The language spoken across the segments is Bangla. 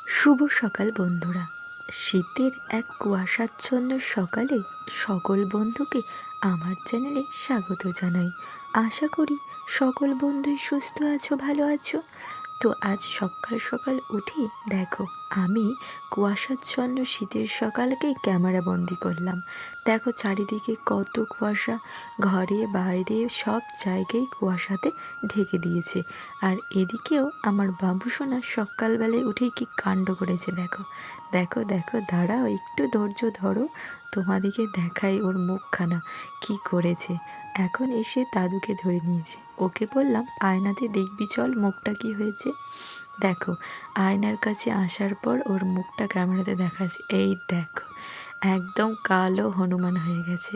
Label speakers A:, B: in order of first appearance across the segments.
A: শুভ সকাল বন্ধুরা। শীতের এক কুয়াশাচ্ছন্ন সকালে সকল বন্ধুকে আমার চ্যানেলে স্বাগত জানাই। আশা করি সকল বন্ধুই সুস্থ আছো, ভালো আছো। তো আজ সকাল সকাল উঠে দেখো আমি কুয়াশাচ্ছন্ন শীতের সকালকে ক্যামেরা বন্দি করলাম। দেখো চারিদিকে কত কুয়াশা, ঘরে বাইরে সব জায়গায় কুয়াশাতে ঢেকে দিয়েছে। আর এদিকেও আমার বাবুসোনা সকালবেলায় উঠেই কি কাণ্ড করেছে দেখো। দেখো দেখো দাঁড়াও, একটু ধৈর্য ধরো, তোমাদেরকে দেখাই ওর মুখখানা কি করেছে। এখন এসে দাদুকে ধরে নিয়েছে, ওকে বললাম আয়নাতে দেখবি চল মুখটা কি হয়েছে। দেখো আয়নার কাছে আসার পর ওর মুখটা ক্যামেরাতে দেখাচ্ছে, এই দেখো একদম কালো হনুমান হয়ে গেছে।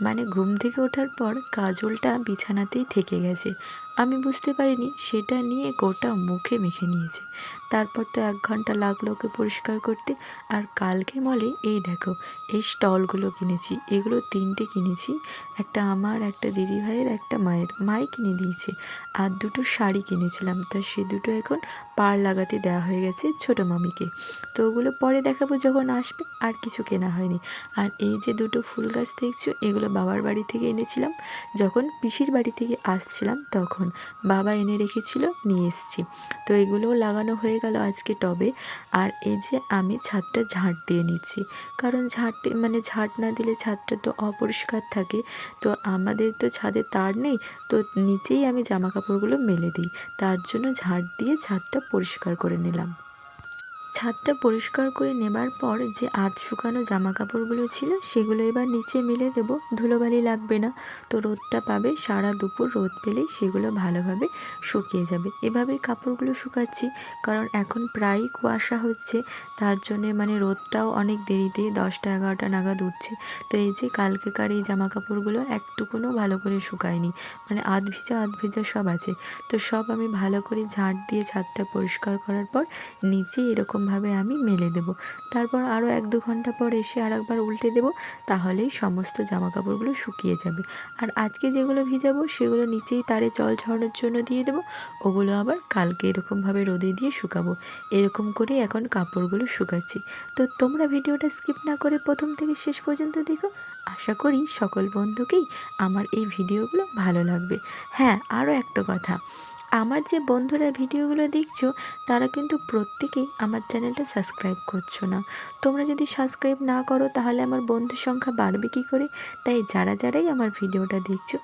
A: মানে ঘুম থেকে ওঠার পর কাজলটা বিছানাতেই থেকে গেছে, আমি বুঝতে পারিনি, সেটা নিয়ে গোটা মুখে মেখে নিয়েছে। তারপর তো 1 ঘন্টা লাগলো ওকে পরিষ্কার করতে। আর কালকে মলে এই দেখো এই স্টলগুলো কিনেছি, এগুলো 3টে কিনেছি, একটা আমার, একটা দিদিভাইয়ের, একটা মায়ের। মাই কিনে দিয়েছে। আর 2টো শাড়ি কিনেছিলাম, তো সে দুটো এখন পাড় লাগাতে দেওয়া হয়ে গেছে ছোটো মামিকে। তো ওগুলো পরে দেখাবো যখন আসবে। আর কিছু কেনা হয়নি। আর এই যে 2টো ফুল গাছ দেখছো, এগুলো বাবার বাড়ি থেকে এনেছিলাম, যখন পিসির বাড়ি থেকে আসছিলাম তখন বাবা এনে রেখেছিল, নিয়ে এসেছি। তো এগুলোও লাগানো হয়ে গেল আজকে টবে। আর এই যে আমি ছাদটা ঝাঁট দিয়ে নিচ্ছি, কারণ ঝাঁট না দিলে ছাদটা তো অপরিষ্কার থাকে। তো আমাদের তো ছাদে তার নেই, তো নিচেই আমি জামা কাপড়গুলো মেলে দিই, তার জন্য ঝাঁট দিয়ে ছাদটা পরিষ্কার করে নিলাম। ছাদটা পরিষ্কার করে নেবার পর যে আধ শুকানো জামা কাপড়গুলো ছিল সেগুলো এবার নিচে মেলে দেবো, ধুলোবালি লাগবে না। তো রোদটা পাবে, সারা দুপুর রোদ পেলেই সেগুলো ভালোভাবে শুকিয়ে যাবে। এভাবেই কাপড়গুলো শুকাচ্ছি, কারণ এখন প্রায়ই কুয়াশা হচ্ছে, তার জন্যে রোদটাও অনেক দেরিতে 10টা 11টা নাগাদ উঠছে। তো এই যে কালকেকার এই জামা কাপড়গুলো একটুকুনও ভালো করে শুকায়নি, আধ ভিজা সব আছে। তো সব আমি ভালো করে ঝাঁট দিয়ে ছাদটা পরিষ্কার করার পর নিচে এরকমভাবে আমি মেলে দেব। তারপর আরও 1-2 ঘন্টা পর এসে আরেকবার উল্টে দেব, তাহলেই সমস্ত জামা কাপড়গুলো শুকিয়ে যাবে। আর আজকে যেগুলো ভিজাবো সেগুলো নিচেই তারে জল ঝরানোর জন্য দিয়ে দেবো, ওগুলো আবার কালকে এরকমভাবে রোদে দিয়ে শুকাবো। এরকম করে এখন কাপড়গুলো শুকাচ্ছি। তো তোমরা ভিডিওটা স্কিপ না করে প্রথম থেকে শেষ পর্যন্ত দেখো, আশা করি সকল বন্ধুকেই আমার এই ভিডিওগুলো ভালো লাগবে। হ্যাঁ, আরও একটা কথা, আমার যে বন্ধুরা ভিডিওগুলো দেখছো তারা কিন্তু প্রত্যেকেই আমার চ্যানেলটা সাবস্ক্রাইব করছো না। তোমরা যদি সাবস্ক্রাইব না করো তাহলে আমার বন্ধুর সংখ্যা বাড়বে কী করে। তাই যারাই আমার ভিডিওটা দেখছো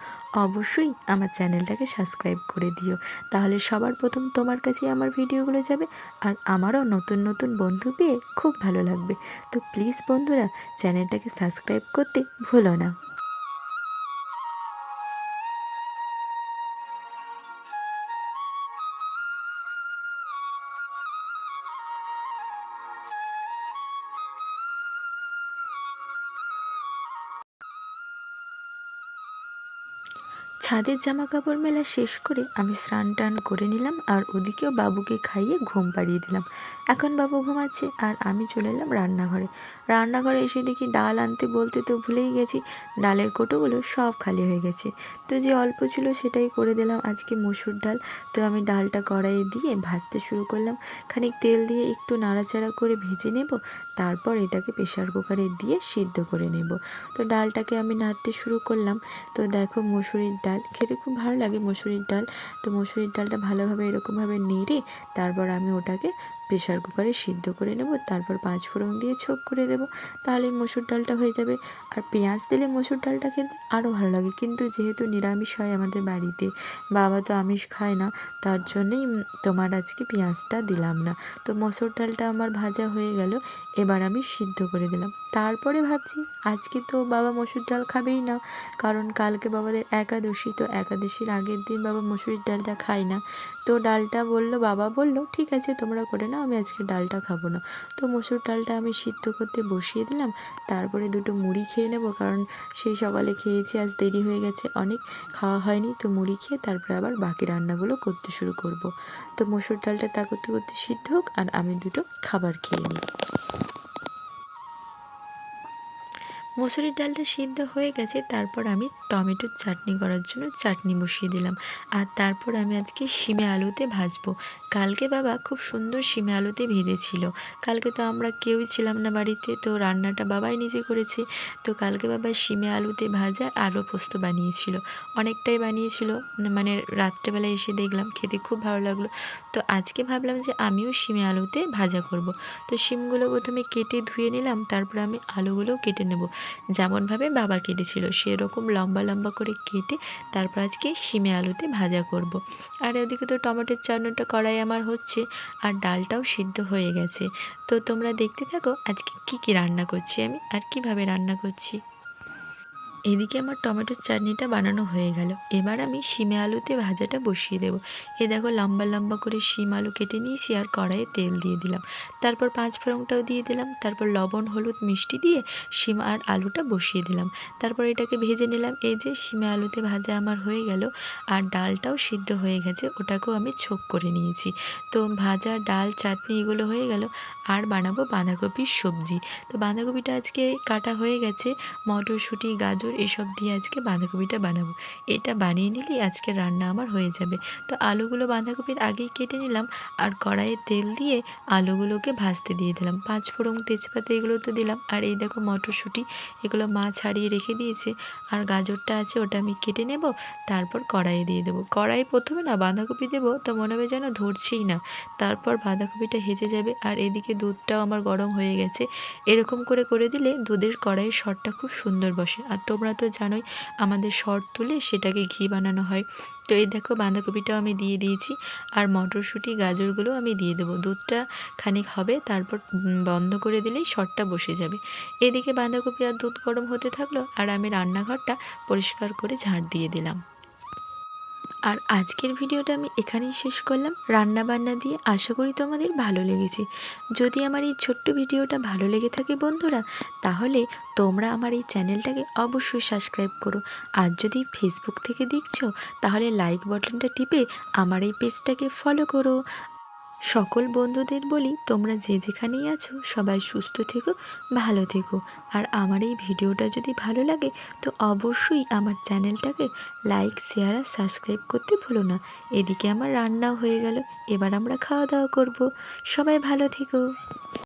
A: অবশ্যই আমার চ্যানেলটাকে সাবস্ক্রাইব করে দিও, তাহলে সবার প্রথম তোমার কাছে আমার ভিডিওগুলো যাবে। আর আমারও নতুন নতুন বন্ধু পেয়ে খুব ভালো লাগবে। তো প্লিজ বন্ধুরা চ্যানেলটাকে সাবস্ক্রাইব করতে ভুলো না। ছাদের জামা কাপড় মেলা শেষ করে আমি স্নান টান করে নিলাম, আর ওদিকেও বাবুকে খাইয়ে ঘুম পাড়িয়ে দিলাম। এখন বাবু ঘুমাচ্ছে আর আমি চলে এলাম রান্নাঘরে এসে দেখি ডাল আনতে বলতে তো ভুলেই গেছি, ডালের কোটোগুলো সব খালি হয়ে গেছে। তো যে অল্প ছিল সেটাই করে দিলাম, আজকে মসুর ডাল। তো আমি ডালটা কড়াইয়ে দিয়ে ভাজতে শুরু করলাম, খানিক তেল দিয়ে একটু নাড়াচাড়া করে ভেজে নেব, তারপর এটাকে প্রেশার কুকারে দিয়ে সিদ্ধ করে নেব। তো ডালটাকে আমি নাড়তে শুরু করলাম। তো দেখো মুসুরির ডাল খেতে খুব ভালো লাগে, মুসুরির ডাল। তো মুসুরির ডালটা ভালোভাবে এরকমভাবে নেড়ে তারপর আমি ওটাকে প্রেশার কুকারে সিদ্ধ করে নেব, তারপর 5 ফোড়ন দিয়ে ছোপ করে দেব, তাহলেই মসুর ডালটা হয়ে যাবে। আর পেঁয়াজ দিলে মসুর ডালটা খেতে আরও ভালো লাগে, কিন্তু যেহেতু নিরামিষ হয় আমাদের বাড়িতে, বাবা তো আমিষ খায় না, তার জন্যেই তোমার আজকে পেঁয়াজটা দিলাম না। তো মসুর ডালটা আমার ভাজা হয়ে গেল, এবার আমি সিদ্ধ করে দিলাম। তারপরে ভাবছি আজকে তো বাবা মসুর ডাল খাবেই না, কারণ কালকে বাবাদের একাদশী, তো একাদশীর আগের দিন বাবা মসুরির ডালটা খায় না। তো বাবা বলল ঠিক আছে তোমরা করে নাও, আমি আজকে ডালটা খাবো না। তো মসুর ডালটা আমি সিদ্ধ করতে বসিয়ে দিলাম, তারপরে 2টো মুড়ি খেয়ে নেব, কারণ সেই সকালে খেয়েছি, আজ দেরি হয়ে গেছে অনেক, খাওয়া হয়নি। তো মুড়ি খেয়ে তারপরে আবার বাকি রান্নাগুলো করতে শুরু করব। তো মসুর ডালটা তা করতে করতে সিদ্ধ হোক আর আমি 2টো খাবার খেয়ে নিই। মুসুরির ডালটা সিদ্ধ হয়ে গেছে, তারপর আমি টমেটোর চাটনি করার জন্য চাটনি বসিয়ে দিলাম। আর তারপর আমি আজকে শিমে আলুতে ভাজবো। কালকে বাবা খুব সুন্দর শিমে আলুতে ভেজেছিল। কালকে তো আমরা কেউই ছিলাম না বাড়িতে, তো রান্নাটা বাবাই নিজে করেছে। তো কালকে বাবা শিমে আলুতে ভাজা আলু পোস্ত বানিয়েছিল, অনেকটাই বানিয়েছিল। মানে রাত্রেবেলা এসে দেখলাম, খেতে খুব ভালো লাগলো। তো আজকে ভাবলাম যে আমিও শিমে আলুতে ভাজা করব। তো শিমগুলো প্রথমে কেটে ধুয়ে নিলাম, তারপর আমি আলুগুলোও কেটে নেব। যেমনভাবে বাবা কেটেছিল সেরকম লম্বা লম্বা করে কেটে তারপর আজকে শিমে আলুতে ভাজা করব। আর ওদিকে তো টমেটোর চাটনিটা কড়াই আমার হচ্ছে, আর ডালটাও সিদ্ধ হয়ে গেছে। তো তোমরা দেখতে থাকো আজকে কি কি রান্না করছি আমি আর কিভাবে রান্না করছি। এদিকে আমার টমেটোর চাটনিটা বানানো হয়ে গেল। এবার আমি শিমে আলুতে ভাজাটা বসিয়ে দেবো। এ দেখো লম্বা লম্বা করে শিম আলু কেটে নিয়েছি আর কড়াইয়ে তেল দিয়ে দিলাম। তারপর পাঁচ ফোড়নটাও দিয়ে দিলাম। তারপর লবণ হলুদ মিষ্টি দিয়ে শিম আর আলুটা বসিয়ে দিলাম। তারপর এটাকে ভেজে নিলাম। এই যে শিমে আলুতে ভাজা আমার হয়ে গেল, আর ডালটাও সিদ্ধ হয়ে গেছে, ওটাকেও আমি ছোক করে নিয়েছি। তো ভাজা ডাল চাটনি এগুলো হয়ে গেল। আর বানাবো বাঁধাকপির সবজি। তো বাঁধাকপিটা আজকে কাটা হয়ে গেছে, মটরশুঁটি গাজর এসব দিয়ে আজকে বাঁধাকপিটা বানাবো। এটা বানিয়ে নিলেই আজকে রান্না আমার হয়ে যাবে। তো আলুগুলো বাঁধাকপির আগেই কেটে নিলাম, আর কড়াইয়ে তেল দিয়ে আলুগুলোকে ভাজতে দিয়ে দিলাম। পাঁচ ফোড়ন তেজপাতা এগুলো তো দিলাম। আর এই দেখো মটরশুঁটি এগুলো মা ছাড়িয়ে রেখে দিয়েছে, আর গাজরটা আছে ওটা আমি কেটে নেব। তারপর কড়াইয়ে দিয়ে দেবো। কড়াই প্রথমে না বাঁধাকপি দেবো তো মনে হবে যেন ধরছেই না। তারপর বাঁধাকপিটা হেজে যাবে। আর এদিকে দুধটাও আমার গরম হয়ে গেছে। এরকম করে করে দিলে দুধের কড়াইয়ের সরটা খুব সুন্দর বসে। আর তোমরা তো জানোই আমাদের সর তুলে সেটাকে ঘি বানানো হয়। তো এই দেখো বাঁধাকপিটাও আমি দিয়ে দিয়েছি, আর মটরশুঁটি গাজরগুলো আমি দিয়ে দেবো। দুধটা খানিক হবে, তারপর বন্ধ করে দিলেই সরটা বসে যাবে। এদিকে বাঁধাকপি আর দুধ গরম হতে থাকলো, আর আমি রান্নাঘরটা পরিষ্কার করে ঝাড় দিয়ে দিলাম। আর আজকের ভিডিওটা আমি এখানেই শেষ করলাম রান্না বান্না দিয়ে। আশা করি তোমাদের ভালো লেগেছে। যদি আমার এই ছোট্ট ভিডিওটা ভালো লেগে থাকে বন্ধুরা, তাহলে তোমরা আমার এই চ্যানেলটাকে অবশ্যই সাবস্ক্রাইব করো। আর যদি ফেসবুক থেকে দেখছো তাহলে লাইক বাটনটা টিপে আমার এই পেজটাকে ফলো করো। সকল বন্ধুদের বলি তোমরা যে যেখানেই আছো সবাই সুস্থ থেকো, ভালো থেকো। আর আমার এই ভিডিওটা যদি ভালো লাগে তো অবশ্যই আমার চ্যানেলটাকে লাইক শেয়ার আর সাবস্ক্রাইব করতে ভুলো না। এদিকে আমার রান্নাও হয়ে গেল, এবার আমরা খাওয়া দাওয়া করব। সবাই ভালো থেকো।